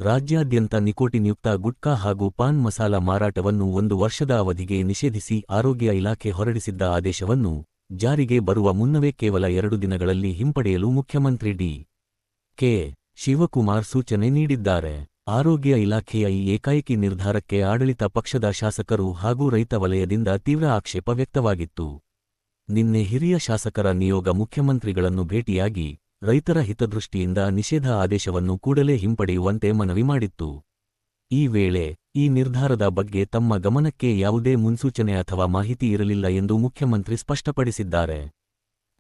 ರಾಜ್ಯಾದ್ಯಂತ ನಿಕೋಟಿನ್ಯುಕ್ತ ಗುಟ್ಕಾ ಹಾಗೂ ಪಾನ್ ಮಸಾಲ ಮಾರಾಟವನ್ನು 1 ವರ್ಷದ ಅವಧಿಗೆ ನಿಷೇಧಿಸಿ ಆರೋಗ್ಯ ಇಲಾಖೆ ಹೊರಡಿಸಿದ್ದ ಆದೇಶವನ್ನು ಜಾರಿಗೆ ಬರುವ ಮುನ್ನವೇ ಕೇವಲ 2 ದಿನಗಳಲ್ಲಿ ಹಿಂಪಡೆಯಲು ಮುಖ್ಯಮಂತ್ರಿ ಡಿ. ಕೆ. ಶಿವಕುಮಾರ್ ಸೂಚನೆ ನೀಡಿದ್ದಾರೆ. ಆರೋಗ್ಯ ಇಲಾಖೆಯ ಈ ಏಕಾಏಕಿ ನಿರ್ಧಾರಕ್ಕೆ ಆಡಳಿತ ಪಕ್ಷದ ಶಾಸಕರು ಹಾಗೂ ರೈತ ವಲಯದಿಂದ ತೀವ್ರ ಆಕ್ಷೇಪ ವ್ಯಕ್ತವಾಗಿತ್ತು. ನಿನ್ನೆ ಹಿರಿಯ ಶಾಸಕರ ನಿಯೋಗ ಮುಖ್ಯಮಂತ್ರಿಗಳನ್ನು ಭೇಟಿಯಾಗಿ ರೈತರ ಹಿತದೃಷ್ಟಿಯಿಂದ ನಿಷೇಧ ಆದೇಶವನ್ನು ಕೂಡಲೇ ಹಿಂಪಡೆಯುವಂತೆ ಮನವಿ ಮಾಡಿತ್ತು. ಈ ವೇಳೆ ಈ ನಿರ್ಧಾರದ ಬಗ್ಗೆ ತಮ್ಮ ಗಮನಕ್ಕೆ ಯಾವುದೇ ಮುನ್ಸೂಚನೆ ಅಥವಾ ಮಾಹಿತಿ ಇರಲಿಲ್ಲ ಎಂದು ಮುಖ್ಯಮಂತ್ರಿ ಸ್ಪಷ್ಟಪಡಿಸಿದ್ದಾರೆ.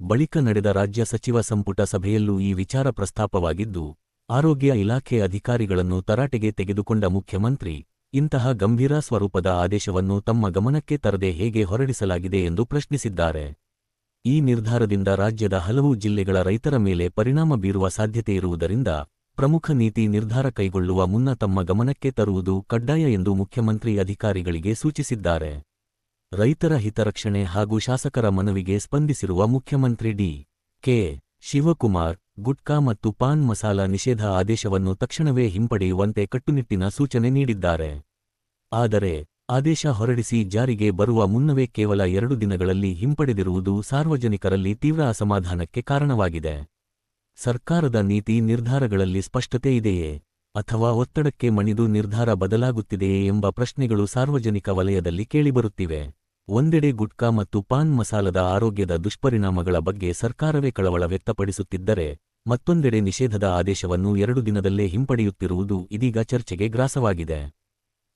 ಬಳಿಕ ನಡೆದ ರಾಜ್ಯ ಸಚಿವ ಸಂಪುಟ ಸಭೆಯಲ್ಲೂ ಈ ವಿಚಾರ ಪ್ರಸ್ತಾಪವಾಗಿದ್ದು, ಆರೋಗ್ಯ ಇಲಾಖೆ ಅಧಿಕಾರಿಗಳನ್ನು ತರಾಟೆಗೆ ತೆಗೆದುಕೊಂಡ ಮುಖ್ಯಮಂತ್ರಿ ಇಂತಹ ಗಂಭೀರ ಸ್ವರೂಪದ ಆದೇಶವನ್ನು ತಮ್ಮ ಗಮನಕ್ಕೆ ತರದೆ ಹೇಗೆ ಹೊರಡಿಸಲಾಗಿದೆ ಎಂದು ಪ್ರಶ್ನಿಸಿದ್ದಾರೆ. ಈ ನಿರ್ಧಾರದಿಂದ ರಾಜ್ಯದ ಹಲವು ಜಿಲ್ಲೆಗಳ ರೈತರ ಮೇಲೆ ಪರಿಣಾಮ ಬೀರುವ ಸಾಧ್ಯತೆಯಿರುವುದರಿಂದ ಪ್ರಮುಖ ನೀತಿ ನಿರ್ಧಾರ ಕೈಗೊಳ್ಳುವ ಮುನ್ನ ತಮ್ಮ ಗಮನಕ್ಕೆ ತರುವುದು ಕಡ್ಡಾಯ ಎಂದು ಮುಖ್ಯಮಂತ್ರಿ ಅಧಿಕಾರಿಗಳಿಗೆ ಸೂಚಿಸಿದ್ದಾರೆ. ರೈತರ ಹಿತರಕ್ಷಣೆ ಹಾಗೂ ಶಾಸಕರ ಮನವಿಗೆ ಸ್ಪಂದಿಸಿರುವ ಮುಖ್ಯಮಂತ್ರಿ ಡಿ. ಕೆ. ಶಿವಕುಮಾರ್ ಗುಟ್ಕಾ ಮತ್ತು ಪಾನ್ ಮಸಾಲ ನಿಷೇಧ ಆದೇಶವನ್ನು ತಕ್ಷಣವೇ ಹಿಂಪಡೆಯುವಂತೆ ಕಟ್ಟುನಿಟ್ಟಿನ ಸೂಚನೆ ನೀಡಿದ್ದಾರೆ. ಆದರೆ ಆದೇಶ ಹೊರಡಿಸಿ ಜಾರಿಗೆ ಬರುವ ಮುನ್ನವೇ ಕೇವಲ 2 ದಿನಗಳಲ್ಲಿ ಹಿಂಪಡೆದಿರುವುದು ಸಾರ್ವಜನಿಕರಲ್ಲಿ ತೀವ್ರ ಅಸಮಾಧಾನಕ್ಕೆ ಕಾರಣವಾಗಿದೆ. ಸರ್ಕಾರದ ನೀತಿ ನಿರ್ಧಾರಗಳಲ್ಲಿ ಸ್ಪಷ್ಟತೆ ಇದೆಯೇ ಅಥವಾ ಒತ್ತಡಕ್ಕೆ ಮಣಿದು ನಿರ್ಧಾರ ಬದಲಾಗುತ್ತಿದೆಯೇ ಎಂಬ ಪ್ರಶ್ನೆಗಳು ಸಾರ್ವಜನಿಕ ವಲಯದಲ್ಲಿ ಕೇಳಿಬರುತ್ತಿವೆ. ಒಂದೆಡೆ ಗುಟ್ಕಾ ಮತ್ತು ಪಾನ್ ಮಸಾಲದ ಆರೋಗ್ಯದ ದುಷ್ಪರಿಣಾಮಗಳ ಬಗ್ಗೆ ಸರ್ಕಾರವೇ ಕಳವಳ ವ್ಯಕ್ತಪಡಿಸುತ್ತಿದ್ದರೆ, ಮತ್ತೊಂದೆಡೆ ನಿಷೇಧದ ಆದೇಶವನ್ನು 2 ದಿನದಲ್ಲೇ ಹಿಂಪಡೆಯುತ್ತಿರುವುದು ಇದೀಗ ಚರ್ಚೆಗೆ ಗ್ರಾಸವಾಗಿದೆ.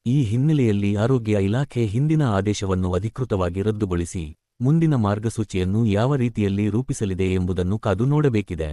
ಈ ಹಿನ್ನೆಲೆಯಲ್ಲಿ ಆರೋಗ್ಯ ಇಲಾಖೆ ಹಿಂದಿನ ಆದೇಶವನ್ನು ಅಧಿಕೃತವಾಗಿ ರದ್ದುಗೊಳಿಸಿ ಮುಂದಿನ ಮಾರ್ಗಸೂಚಿಯನ್ನು ಯಾವ ರೀತಿಯಲ್ಲಿ ರೂಪಿಸಲಿದೆ ಎಂಬುದನ್ನು ಕಾದು ನೋಡಬೇಕಿದೆ.